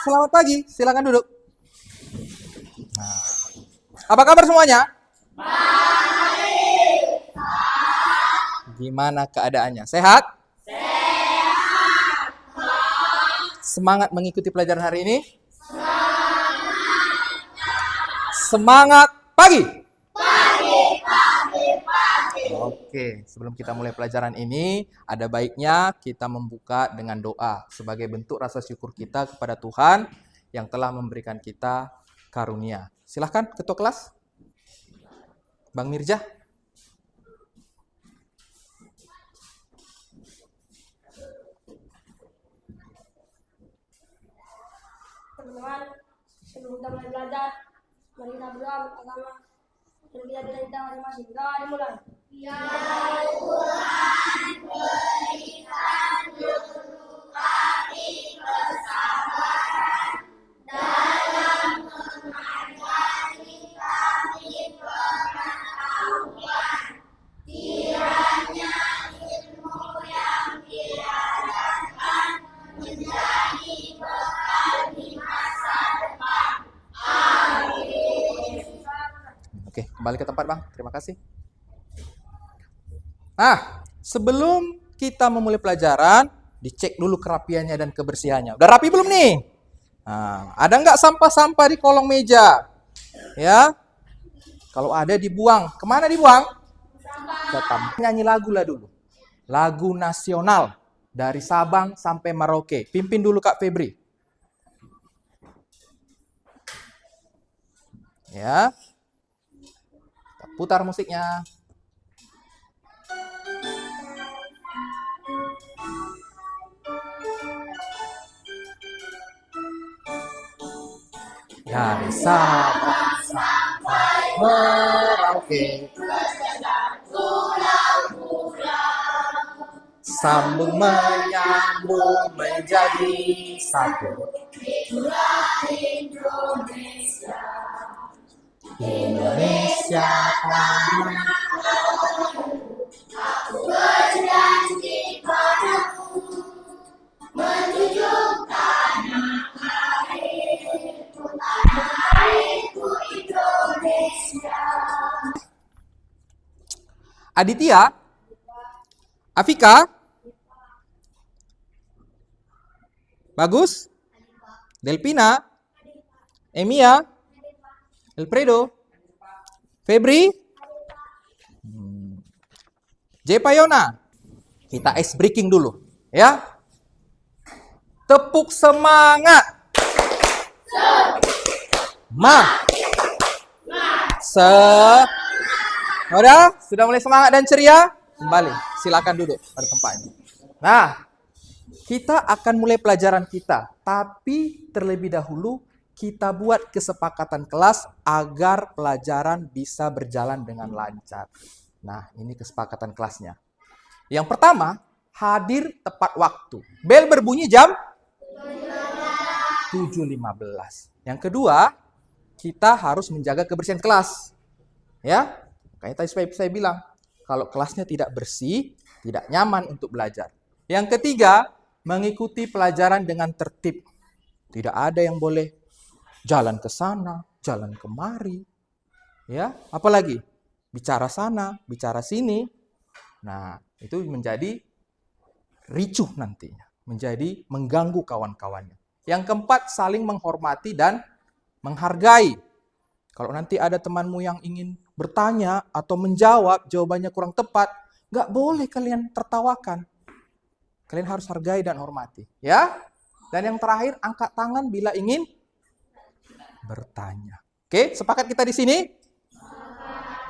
selamat pagi. Silakan duduk. Nah, apa kabar semuanya? Gimana keadaannya? Sehat? Semangat mengikuti pelajaran hari ini? Semangat pagi. Oke, sebelum kita mulai pelajaran ini, ada baiknya kita membuka dengan doa sebagai bentuk rasa syukur kita kepada Tuhan yang telah memberikan kita karunia. Silahkan, Ketua Kelas. Bang Mirja. Teman-teman, sebelum kita mulai belajar, mari kita berdoa bersama dan kita bilang kita masing-masing. Doa dimulai. Ya Tuhan, berikan seluruh kami kesabaran dalam mengajari kami pengetahuan. Kiranya ilmu yang diajarkan menjadi bekal di masa depan. Amin. Oke, kembali ke tempat, Bang. Terima kasih. Nah, sebelum kita memulai pelajaran, dicek dulu kerapiannya dan kebersihannya. Udah rapi belum nih? Nah, ada nggak sampah-sampah di kolong meja? Ya, kalau ada dibuang. Kemana dibuang? Ke taman. Nyanyi lagu lah dulu. Lagu nasional dari Sabang sampai Merauke. Pimpin dulu Kak Febri. Ya, kita putar musiknya. Dari Sabang sampai Merauke, sambung menyambung menjadi satu. Indonesia tanah. Berjanji padamu menjunjung tanah airku Indonesia. Aditya, Afika, Bagus, Delpina, Emia, Elfredo, Febri, Jepayona. Kita ice breaking dulu, ya. Tepuk semangat. Sudah mulai semangat dan ceria? Kembali, silakan duduk pada tempatnya. Nah, kita akan mulai pelajaran kita, tapi terlebih dahulu kita buat kesepakatan kelas agar pelajaran bisa berjalan dengan lancar. Nah, ini kesepakatan kelasnya. Yang pertama, hadir tepat waktu. Bel berbunyi jam 7.15. Yang kedua, kita harus menjaga kebersihan kelas. Ya, kayak tadi saya bilang, kalau kelasnya tidak bersih, tidak nyaman untuk belajar. Yang ketiga, mengikuti pelajaran dengan tertib. Tidak ada yang boleh jalan ke sana, jalan kemari. Ya, apalagi bicara sana, bicara sini. Nah, itu menjadi ricuh nantinya, menjadi mengganggu kawan-kawannya. Yang keempat, saling menghormati dan menghargai. Kalau nanti ada temanmu yang ingin bertanya atau menjawab, jawabannya kurang tepat, nggak boleh kalian tertawakan. Kalian harus hargai dan hormati, ya. Dan yang terakhir, angkat tangan bila ingin bertanya. Oke, sepakat kita di sini?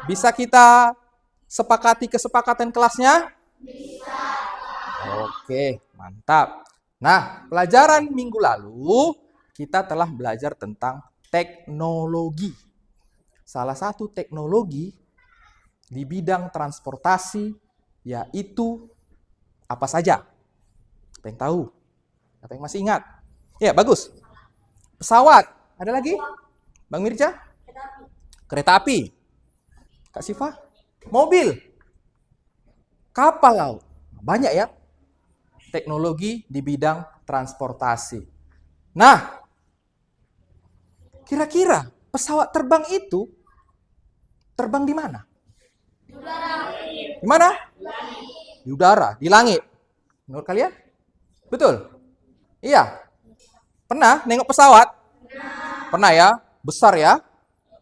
Bisa kita sepakati kesepakatan kelasnya? Bisa. Oke, mantap. Nah, pelajaran minggu lalu kita telah belajar tentang teknologi. Salah satu teknologi di bidang transportasi yaitu apa saja? Apa yang tahu? Apa yang masih ingat? Ya, bagus. Pesawat. Ada lagi? Bang Mirja? Kereta api. Kak Siva? Mobil. Kapal laut. Banyak ya teknologi di bidang transportasi. Nah, Kira-kira pesawat terbang itu terbang di mana? Di mana? Di udara, di langit. Menurut kalian? Betul? Iya. Pernah nengok pesawat? Pernah ya? Besar ya?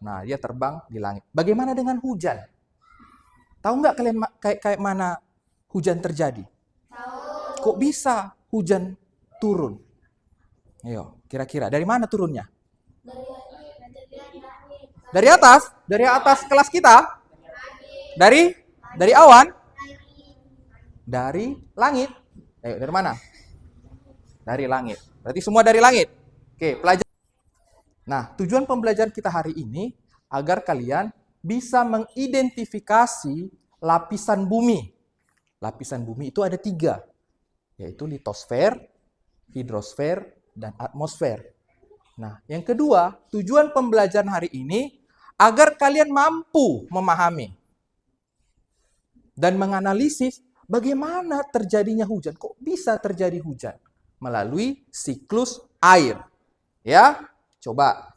Nah, dia terbang di langit. Bagaimana dengan hujan? Tahu nggak kalian kayak mana hujan terjadi? Kok bisa hujan turun? Ayo, kira-kira dari mana turunnya? Dari atas kelas kita? Dari awan? Dari langit. Ayo, dari mana? Dari langit. Berarti semua dari langit. Oke, pelajar. Nah, tujuan pembelajaran kita hari ini agar kalian bisa mengidentifikasi lapisan bumi. Lapisan bumi itu ada 3, yaitu litosfer, hidrosfer, dan atmosfer. Nah, yang kedua, tujuan pembelajaran hari ini agar kalian mampu memahami dan menganalisis bagaimana terjadinya hujan. Kok bisa terjadi hujan? Melalui siklus air. Ya, coba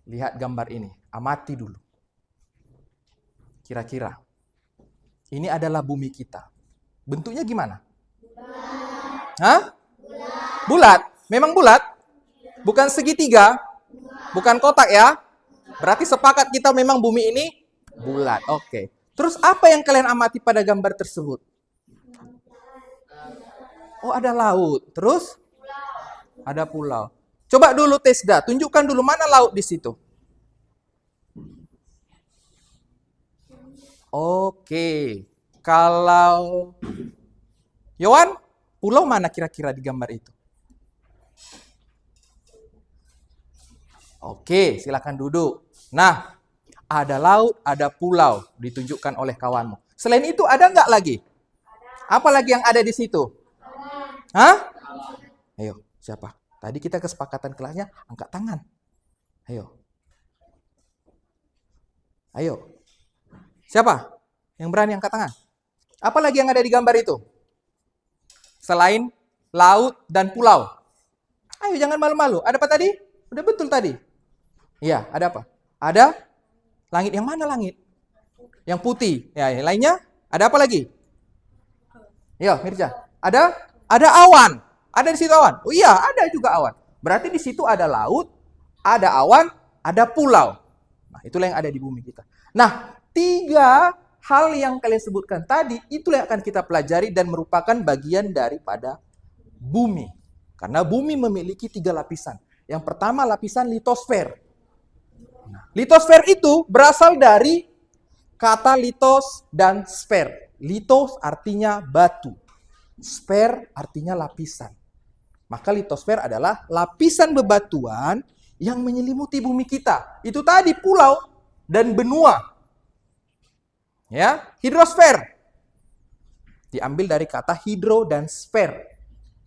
lihat gambar ini. Amati dulu. Kira-kira ini adalah bumi kita. Bentuknya gimana? Hah? Bulat. Memang bulat? Bukan segitiga? Bukan kotak ya? Berarti sepakat kita memang bumi ini bulat. Oke. Terus apa yang kalian amati pada gambar tersebut? Oh, ada laut. Terus? Ada pulau. Coba dulu Tesda, tunjukkan dulu mana laut di situ. Oke. Kalau Yohan, pulau mana kira-kira di gambar itu? Oke, silakan duduk. Nah, ada laut, ada pulau ditunjukkan oleh kawanmu. Selain itu ada nggak lagi? Apa lagi yang ada di situ? Hah? Ayo, siapa? Tadi kita kesepakatan kelasnya angkat tangan. Ayo. Ayo. Siapa yang berani angkat tangan? Apa lagi yang ada di gambar itu? Selain laut dan pulau. Ayo, jangan malu-malu. Ada apa tadi? Udah betul tadi. Iya, ada apa? Ada langit. Yang mana langit? Yang putih. Ya, yang lainnya? Ada apa lagi? Yo, Mirza. Ada awan. Ada di situ awan. Oh iya, ada juga awan. Berarti di situ ada laut, ada awan, ada pulau. Nah, itulah yang ada di bumi kita. Nah, 3 hal yang kalian sebutkan tadi, itulah yang akan kita pelajari dan merupakan bagian daripada bumi. Karena bumi memiliki 3 lapisan. Yang pertama lapisan litosfer. Nah, litosfer itu berasal dari kata litos dan sfer. Litos artinya batu. Sfer artinya lapisan. Maka litosfer adalah lapisan bebatuan yang menyelimuti bumi kita. Itu tadi pulau dan benua. Ya, hidrosfer diambil dari kata hidro dan sfer.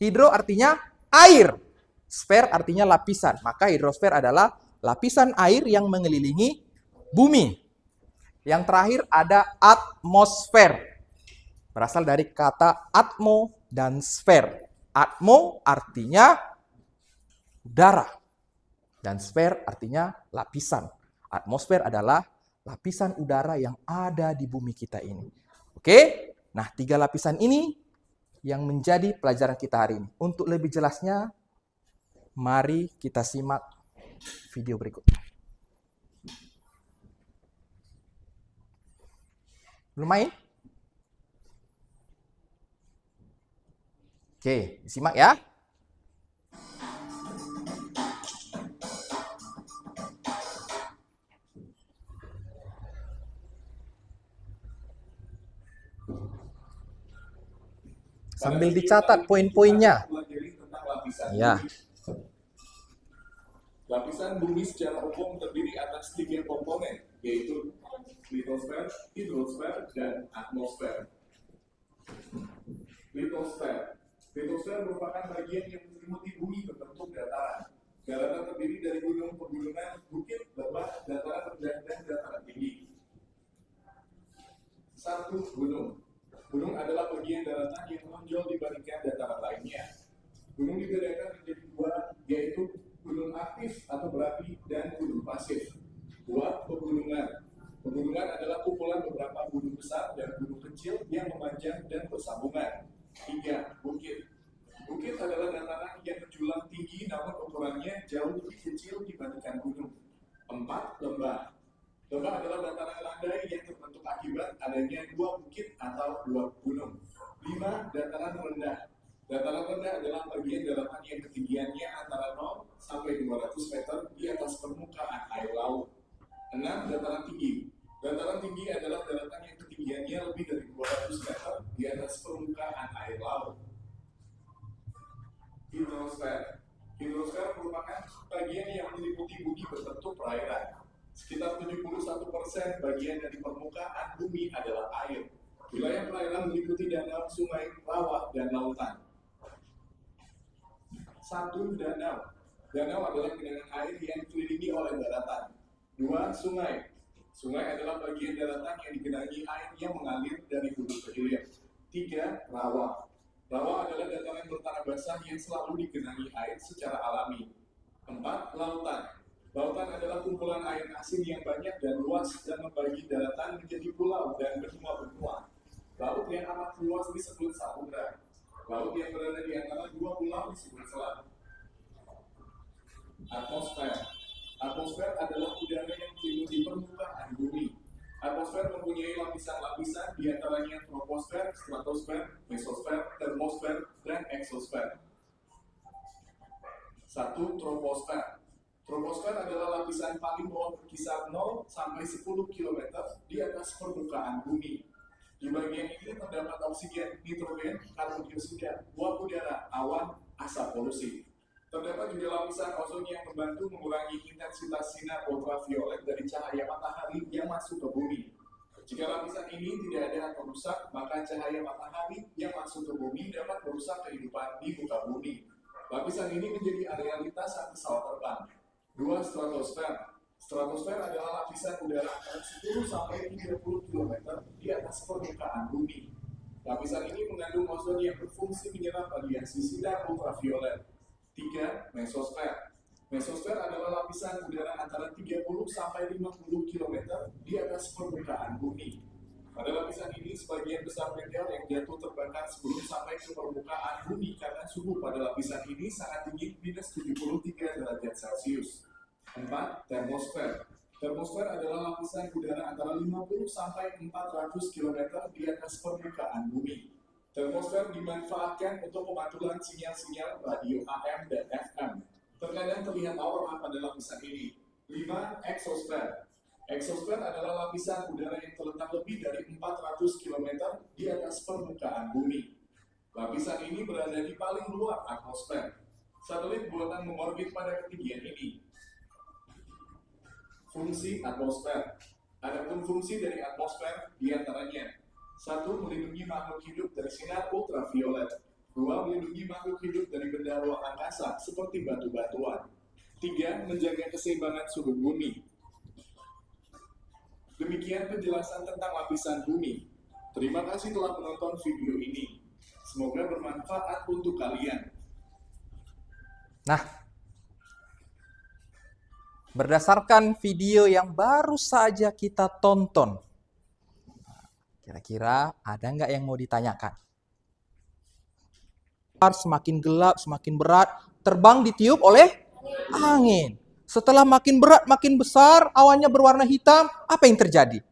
Hidro artinya air. Sfer artinya lapisan. Maka hidrosfer adalah lapisan air yang mengelilingi bumi. Yang terakhir ada atmosfer. Berasal dari kata atmo dan sfer. Atmo artinya udara. Dan sfer artinya lapisan. Atmosfer adalah lapisan udara yang ada di bumi kita ini. Oke? Nah, 3 lapisan ini yang menjadi pelajaran kita hari ini. Untuk lebih jelasnya, mari kita simak video berikut. Belum main? Oke, simak ya. Sambil dicatat poin-poinnya. Ya. Lapisan bumi secara umum terdiri atas 3 komponen, yaitu litosfer, hidrosfer, dan atmosfer. Litosfer. Litosfer merupakan bagian yang menyelimuti bumi berbentuk dataran. Dataran terdiri dari gunung, pegunungan, bukit, lembah, dataran rendah, dan dataran tinggi. 1. Gunung. Gunung adalah bagian daratan yang menonjol dibandingkan dataran lainnya. Gunung dibedakan menjadi 2, yaitu panjang dan bersambungan. 3. Bukit. Bukit adalah dataran yang menjulang tinggi namun ukurannya jauh lebih kecil dibandingkan gunung. 4. Lembah. Lembah adalah dataran landai yang terbentuk akibat adanya dua bukit atau dua gunung. 5. Dataran rendah. Dataran rendah adalah bagian daratan yang ketinggiannya antara 0 sampai 200 meter di atas permukaan air laut. 6. Dataran tinggi. Dataran tinggi adalah daratan yang ketinggiannya lebih dari 200 meter di atas permukaan air laut. Hidrosfer. Hidrosfer merupakan bagian yang meliputi bumi berbentuk perairan. Sekitar 71% bagian dari permukaan bumi adalah air. Wilayah perairan meliputi danau, sungai, rawa, dan lautan. 1. Danau. Danau adalah genangan air yang dikelilingi oleh daratan. 2. Sungai. Sungai adalah bagian daratan yang digenangi air yang mengalir dari hulu ke hilir. 3. Rawa. Rawa adalah dataran bertanah basah yang selalu digenangi air secara alami. 4. Lautan. Lautan adalah kumpulan air asin yang banyak dan luas dan membagi daratan menjadi pulau dan benua-benua. Laut yang amat luas disebut samudra. Laut yang berada di antara dua pulau disebut selat. Atmosfer. Atmosfer adalah udara yang meliputi permukaan bumi. Atmosfer mempunyai lapisan-lapisan di antaranya troposfer, stratosfer, mesosfer, termosfer, dan eksosfer. 1. Troposfer. Troposfer adalah lapisan paling bawah berkisar 0 sampai 10 km di atas permukaan bumi. Di bagian ini terdapat oksigen, nitrogen, karbon dioksida, uap udara, awan, asap polusi. Terdapat juga lapisan ozon yang membantu mengurangi intensitas sinar ultraviolet dari cahaya matahari yang masuk ke bumi. Jika lapisan ini tidak ada atau rusak, maka cahaya matahari yang masuk ke bumi dapat merusak kehidupan di muka bumi. Lapisan ini menjadi realitas saat pesawat terbang. 2. Stratosfer. Stratosfer adalah lapisan udara antara 10 sampai 30 km di atas permukaan bumi. Lapisan ini mengandung ozon yang berfungsi menyerap radiasi sinar ultraviolet. 3. Mesosfer. Mesosfer adalah lapisan udara antara 30 sampai 50 km di atas permukaan bumi. Pada lapisan ini, sebagian besar meteor yang jatuh terbakar sebelum sampai ke permukaan bumi karena suhu pada lapisan ini sangat tinggi, minus 73 derajat Celcius. 4. Termosfer. Termosfer adalah lapisan udara antara 50 sampai 400 km di atas permukaan bumi. Termosfer dimanfaatkan untuk pemantulan sinyal-sinyal radio AM dan FM. Terkadang terlihat aurora pada lapisan ini. 5. Eksosfer. Eksosfer adalah lapisan udara yang terletak lebih dari 400 km di atas permukaan bumi. Lapisan ini berada di paling luar atmosfer. Satelit buatan mengorbit pada ketinggian ini. Fungsi atmosfer. Adapun fungsi dari atmosfer diantaranya: 1. Melindungi makhluk hidup dari sinar ultraviolet. 2. Melindungi makhluk hidup dari benda luar angkasa seperti batu-batuan. 3. Menjaga keseimbangan suhu bumi. Demikian penjelasan tentang lapisan bumi. Terima kasih telah menonton video ini. Semoga bermanfaat untuk kalian. Nah, berdasarkan video yang baru saja kita tonton, kira-kira ada nggak yang mau ditanyakan? Semakin gelap, semakin berat, terbang ditiup oleh angin. Setelah makin berat, makin besar, awannya berwarna hitam, apa yang terjadi?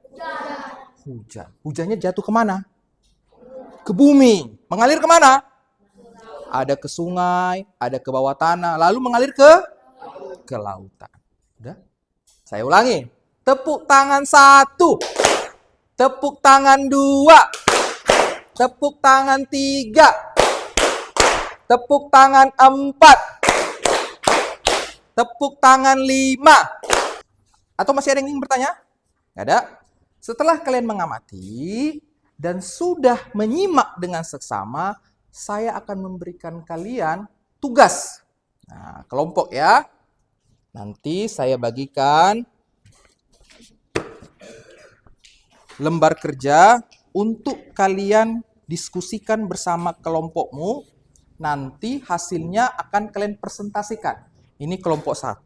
Hujan. Hujannya jatuh kemana? Ke bumi. Mengalir kemana? Ada ke sungai, ada ke bawah tanah, lalu mengalir ke lautan. Udah? Saya ulangi. Tepuk tangan 1. Tepuk tangan 2. Tepuk tangan 3. Tepuk tangan 4. Tepuk tangan 5. Atau masih ada yang ingin bertanya? Nggak ada? Setelah kalian mengamati dan sudah menyimak dengan seksama, saya akan memberikan kalian tugas. Nah, kelompok ya. Nanti saya bagikan lembar kerja untuk kalian diskusikan bersama kelompokmu. Nanti hasilnya akan kalian presentasikan. Ini kelompok 1,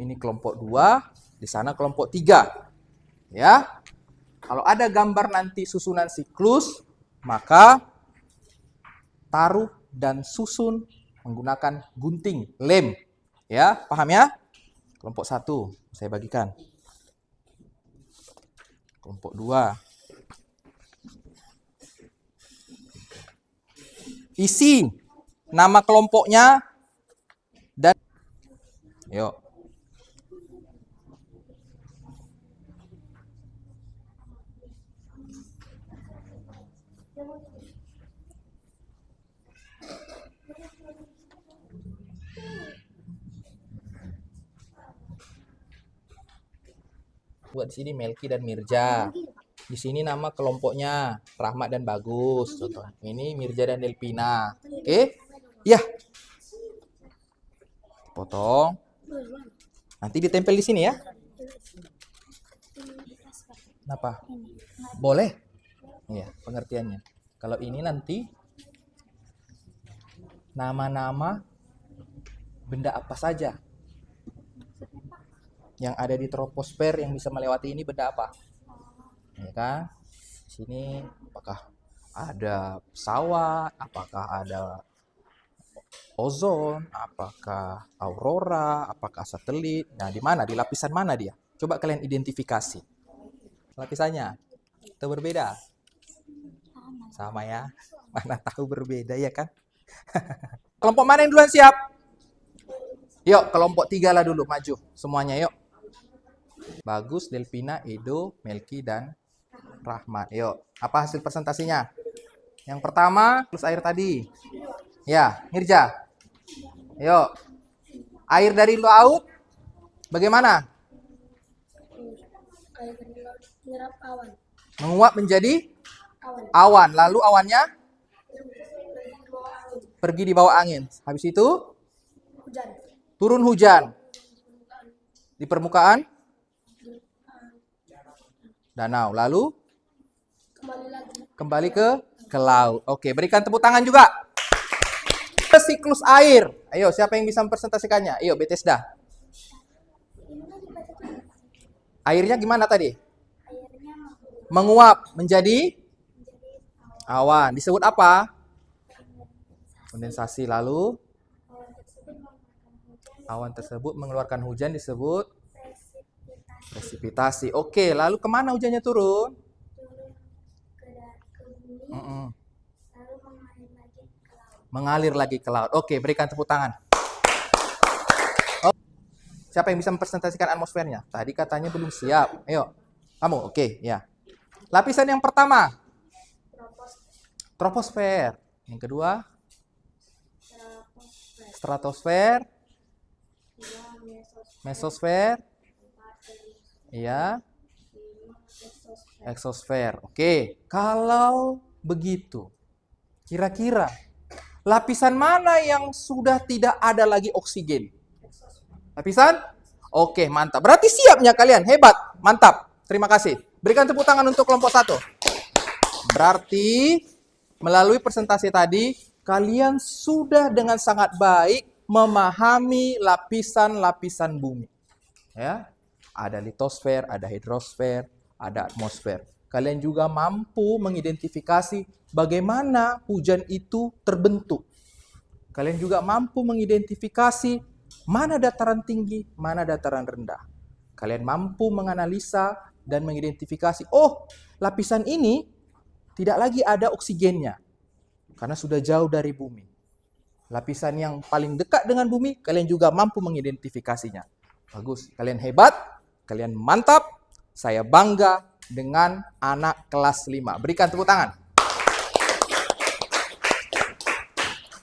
ini kelompok 2, di sana kelompok 3. Ya. Kalau ada gambar nanti susunan siklus, Maka taruh dan susun menggunakan gunting, lem. Ya, paham ya? Kelompok 1, saya bagikan. Kelompok 2. Isi nama kelompoknya dan yuk. Buat di sini Melki dan Mirja. Di sini nama kelompoknya Rahmat dan Bagus. Contoh. Ini Mirja dan Delpina. Oke? Ya. Potong. Nanti ditempel di sini ya. Kenapa? Boleh. Iya, pengertiannya. Kalau ini nanti nama-nama benda apa saja yang ada di troposfer yang bisa melewati ini benda apa? Ya kan? Sini apakah ada pesawat, apakah ada ozon, apakah aurora, apakah satelit. Nah, di mana? Di lapisan mana dia? Coba kalian identifikasi. Lapisannya atau berbeda? Sama ya. Mana tahu berbeda ya kan? Kelompok mana yang duluan siap? Yuk, kelompok 3 lah dulu maju semuanya yuk. Bagus, Delpina, Edo, Melki, dan Rahmat. Yuk, apa hasil presentasinya? Yang pertama, plus air tadi. Ya, Mirja. Yuk. Air dari laut bagaimana? Air dari laut menyerap awan. Menguap menjadi Awan. awan. Lalu awannya Pergi di bawah pergi di bawah angin. angin. Habis itu Hujan. turun hujan di permukaan danau. Lalu Kembali lagi. kembali ke laut. Oke, berikan tepuk tangan juga. Siklus air. Ayo, siapa yang bisa mempresentasikannya? Ayo, Bethesda. Airnya gimana tadi? Airnya Menguap menjadi awan. Disebut apa? Kondensasi. Lalu awan tersebut mengeluarkan hujan disebut presipitasi. Oke, lalu kemana hujannya turun? ke bumi, Mm-mm. lalu mengalir lagi ke laut. Mengalir lagi ke laut. Oke, berikan tepuk tangan. Oh, siapa yang bisa mempresentasikan atmosfernya? Tadi katanya belum siap. Ayo, kamu. Oke, ya. Lapisan yang pertama, troposfer. Yang kedua, stratosfer, mesosfer, iya, eksosfer. Oke, kalau begitu, kira-kira lapisan mana yang sudah tidak ada lagi oksigen? Lapisan? Oke, mantap. Berarti siapnya kalian, hebat, mantap. Terima kasih. Berikan tepuk tangan untuk kelompok 1. Berarti melalui presentasi tadi, kalian sudah dengan sangat baik memahami lapisan-lapisan bumi. Ya, ada litosfer, ada hidrosfer, ada atmosfer. Kalian juga mampu mengidentifikasi bagaimana hujan itu terbentuk. Kalian juga mampu mengidentifikasi mana dataran tinggi, mana dataran rendah. Kalian mampu menganalisa dan mengidentifikasi, oh, lapisan ini tidak lagi ada oksigennya karena sudah jauh dari bumi. Lapisan yang paling dekat dengan bumi, kalian juga mampu mengidentifikasinya. Bagus, kalian hebat, kalian mantap. Saya bangga dengan anak kelas 5. Berikan tepuk tangan.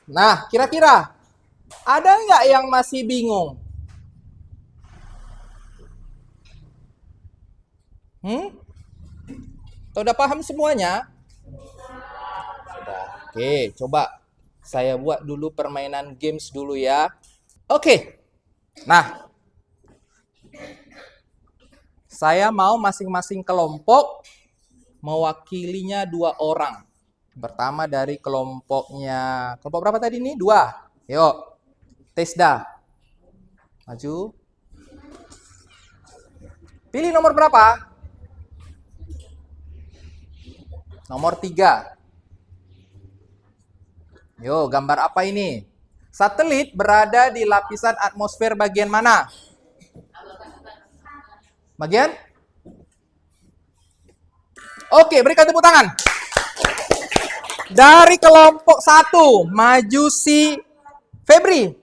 Nah, kira-kira ada nggak yang masih bingung? Atau udah paham semuanya? Sudah. Oke, coba saya buat dulu permainan games dulu ya. Oke. Nah, saya mau masing-masing kelompok mewakilinya 2 orang. Pertama dari kelompoknya. Kelompok berapa tadi nih? 2. Yuk. Tesda. Maju. Pilih nomor berapa? Nomor 3. Yo, gambar apa ini? Satelit berada di lapisan atmosfer bagian mana? Bagian? Oke, berikan tepuk tangan. Dari kelompok 1, maju si Febri.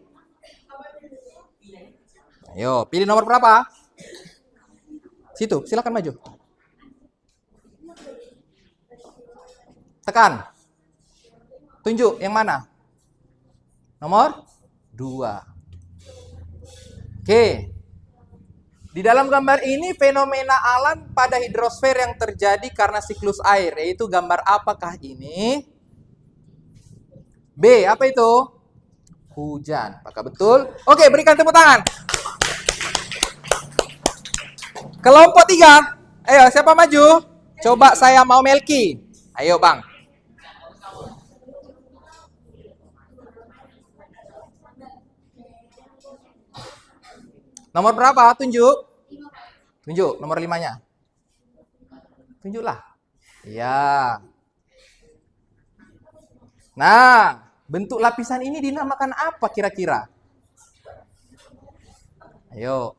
Ayo, pilih nomor berapa? Situ, silakan maju. Tekan. Tunjuk yang mana? Nomor 2. Oke. Di dalam gambar ini fenomena alam pada hidrosfer yang terjadi karena siklus air, yaitu gambar apakah ini? B, apa itu? Hujan. Apakah betul? Oke, berikan tepuk tangan. Kelompok 3. Ayo, siapa maju? Coba saya mau Melki. Ayo, Bang. Nomor berapa? Tunjuk. Tunjuk nomor 5-nya. Tunjuklah. Iya. Nah, bentuk lapisan ini dinamakan apa kira-kira? Ayo.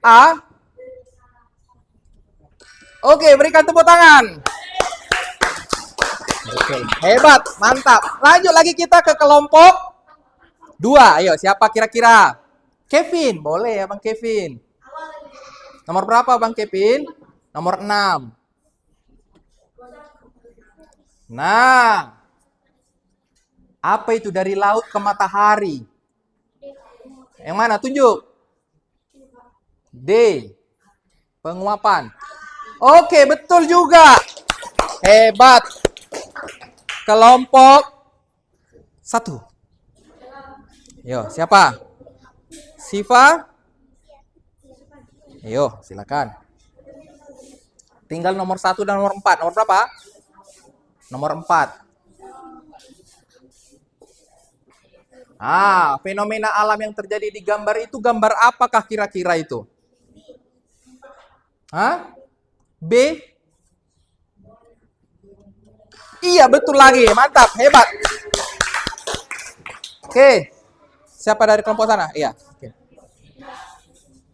A. Oke, berikan tepuk tangan. Betul. Hebat, mantap. Lanjut lagi kita ke kelompok 2. Ayo, siapa kira-kira? Kevin, boleh ya Bang Kevin. Nomor berapa Bang Kevin? Nomor 6. Nah, apa itu dari laut ke matahari? Yang mana? Tunjuk. D. Penguapan. Oke, betul juga. Hebat. Kelompok 1. Yo, siapa? Siva? Ayo, silakan. Tinggal nomor 1 dan nomor 4. Nomor berapa? Nomor 4. Fenomena alam yang terjadi di gambar itu gambar apakah kira-kira itu? B? Iya, betul lagi. Mantap, hebat. Oke. Siapa dari kelompok sana? Iya. Oke.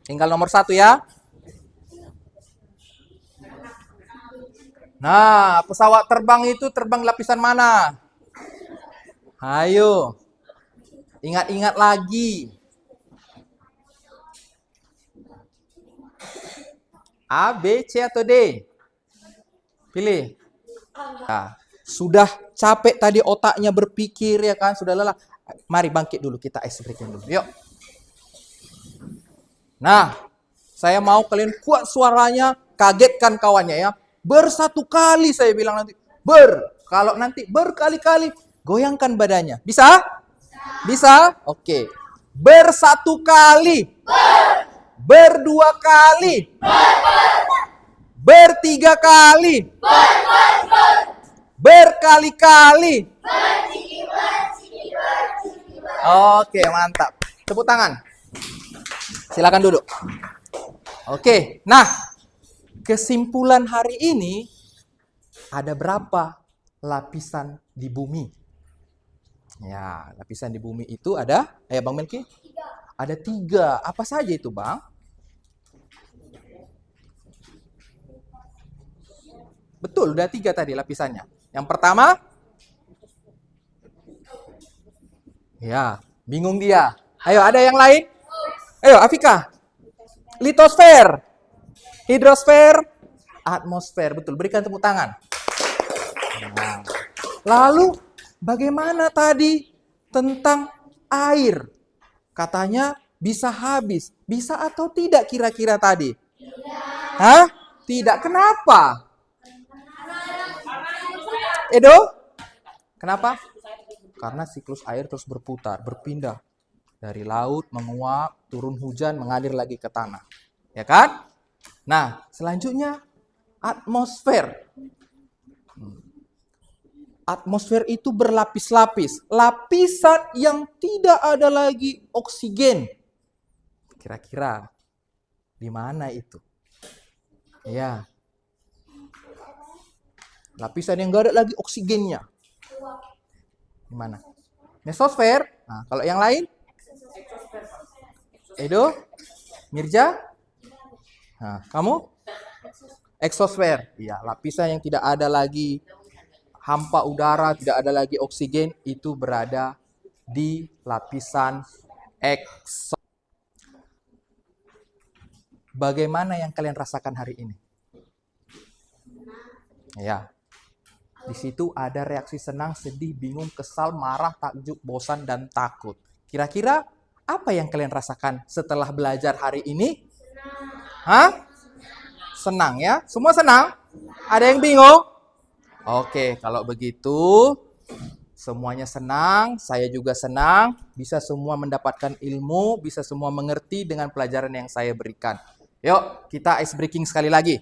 Tinggal nomor 1 ya. Nah, pesawat terbang itu terbang lapisan mana? Ayo. Ingat-ingat lagi. A, B, C atau D? Pilih. Nah, sudah capek tadi otaknya berpikir ya kan, sudah lelah. Mari bangkit dulu, kita ice breaking dulu. Yuk. Nah, saya mau kalian kuat suaranya, kagetkan kawannya ya. Bersatu kali saya bilang nanti. Kalau nanti berkali-kali, goyangkan badannya. Bisa? Bisa? Oke. Bersatu kali. Berdua kali. Bertiga kali. Berkali-kali. Oke, mantap. Tepuk tangan. Silakan duduk. Oke, nah kesimpulan hari ini ada berapa lapisan di bumi? Ya, lapisan di bumi itu ada, Bang Melki? Ada 3. Apa saja itu, Bang? Betul, udah 3 tadi lapisannya. Yang pertama, ya, bingung dia. Ayo, ada yang lain? Ayo, Afika. Litosfer, hidrosfer, atmosfer. Betul, berikan tepuk tangan. Nah, lalu, bagaimana tadi tentang air? Katanya bisa habis. Bisa atau tidak kira-kira tadi? Hah? Tidak. Kenapa? Edo? Kenapa? Karena siklus air terus berputar, berpindah. Dari laut, menguap, turun hujan, mengalir lagi ke tanah. Ya kan? Nah, selanjutnya atmosfer. Atmosfer itu berlapis-lapis. Lapisan yang tidak ada lagi oksigen. Kira-kira di mana itu? Ya. Lapisan yang nggak ada lagi oksigennya. Gimana? Mesosfer. Nah, kalau yang lain? Edo? Mirja? Nah, kamu? Eksosfer. Iya, lapisan yang tidak ada lagi hampa udara, tidak ada lagi oksigen, itu berada di lapisan eksosfer. Bagaimana yang kalian rasakan hari ini? Ya. Di situ ada reaksi senang, sedih, bingung, kesal, marah, takjub, bosan, dan takut. Kira-kira apa yang kalian rasakan setelah belajar hari ini? Hah? Senang ya? Semua senang? Ada yang bingung? Oke, kalau begitu semuanya senang, saya juga senang, bisa semua mendapatkan ilmu, bisa semua mengerti dengan pelajaran yang saya berikan. Yuk, kita ice breaking sekali lagi.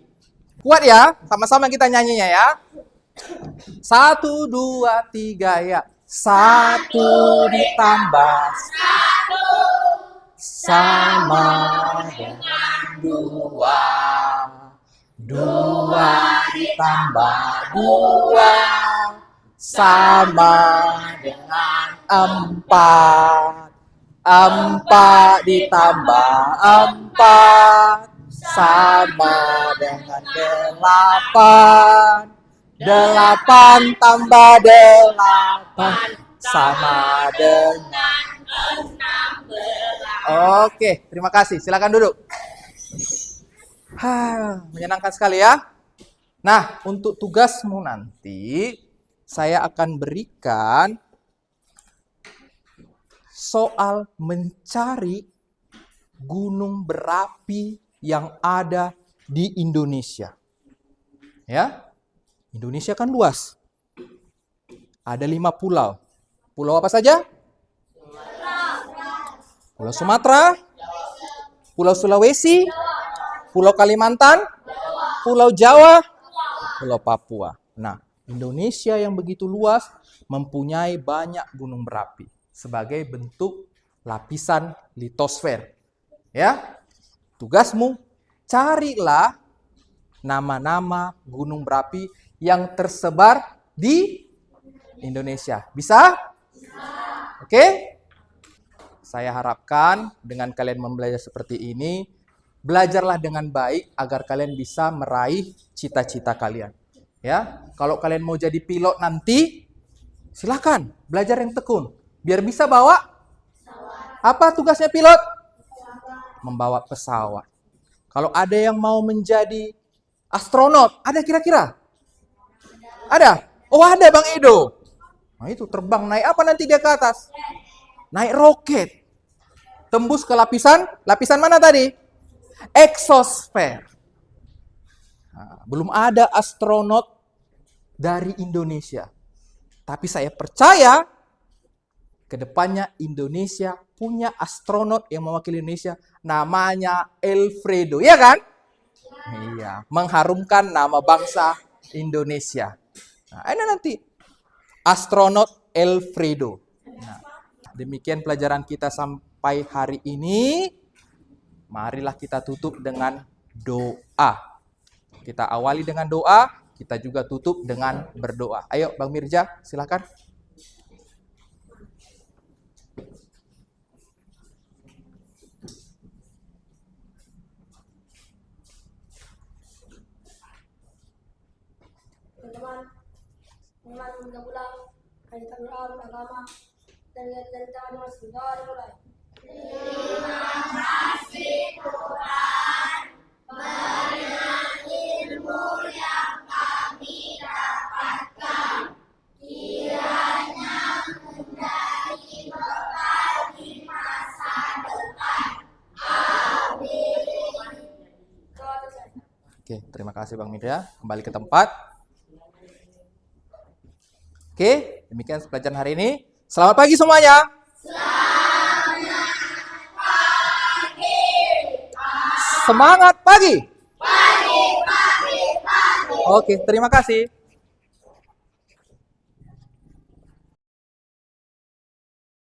Kuat ya? Sama-sama kita nyanyinya ya. 1, 2, 3 ya. 1 ditambah 1 sama dengan 2. 2 ditambah 2 sama dengan 4. 4 ditambah 4 sama dengan 8. 8 tambah 8 sama dengan 16. Oke, terima kasih. Silakan duduk. Menyenangkan sekali ya. Nah, untuk tugasmu nanti, saya akan berikan soal mencari gunung berapi yang ada di Indonesia. Ya, Indonesia kan luas. Ada 5 pulau. Pulau apa saja? Pulau Sumatera, Pulau Sulawesi, Pulau Kalimantan, Pulau Jawa, Pulau Papua. Nah, Indonesia yang begitu luas mempunyai banyak gunung berapi sebagai bentuk lapisan litosfer. Ya, tugasmu carilah nama-nama gunung berapi yang tersebar di Indonesia. Bisa? Oke? Saya harapkan dengan kalian membelajar seperti ini, belajarlah dengan baik agar kalian bisa meraih cita-cita kalian. Ya, kalau kalian mau jadi pilot nanti, silakan belajar yang tekun. Biar bisa bawa apa tugasnya pilot? Membawa pesawat. Kalau ada yang mau menjadi astronot, ada kira-kira? Ada? Oh ada Bang Edo. Nah itu terbang, naik apa nanti dia ke atas? Naik roket. Tembus ke lapisan mana tadi? Eksosfer. Nah, belum ada astronot dari Indonesia. Tapi saya percaya kedepannya Indonesia punya astronot yang mewakili Indonesia. Namanya Alfredo, ya kan? Iya, mengharumkan nama bangsa Indonesia. Nah, ini nanti astronot Alfredo. Nah, demikian pelajaran kita sampai hari ini. Marilah kita tutup dengan doa. Kita awali dengan doa, kita juga tutup dengan berdoa. Ayo Bang Mirja, silakan. Teman-teman pulang kita berdoa agama dan kita masih mulai. Terima kasih Tuhan banyak ilmu yang kami dapatkan. Kiranya menjadi bekal di masa depan. Amin. Oke, terima kasih Bang Mirja. Kembali ke tempat. Oke, demikian pelajaran hari ini. Selamat pagi semuanya. Semangat pagi. Pagi. Oke, terima kasih.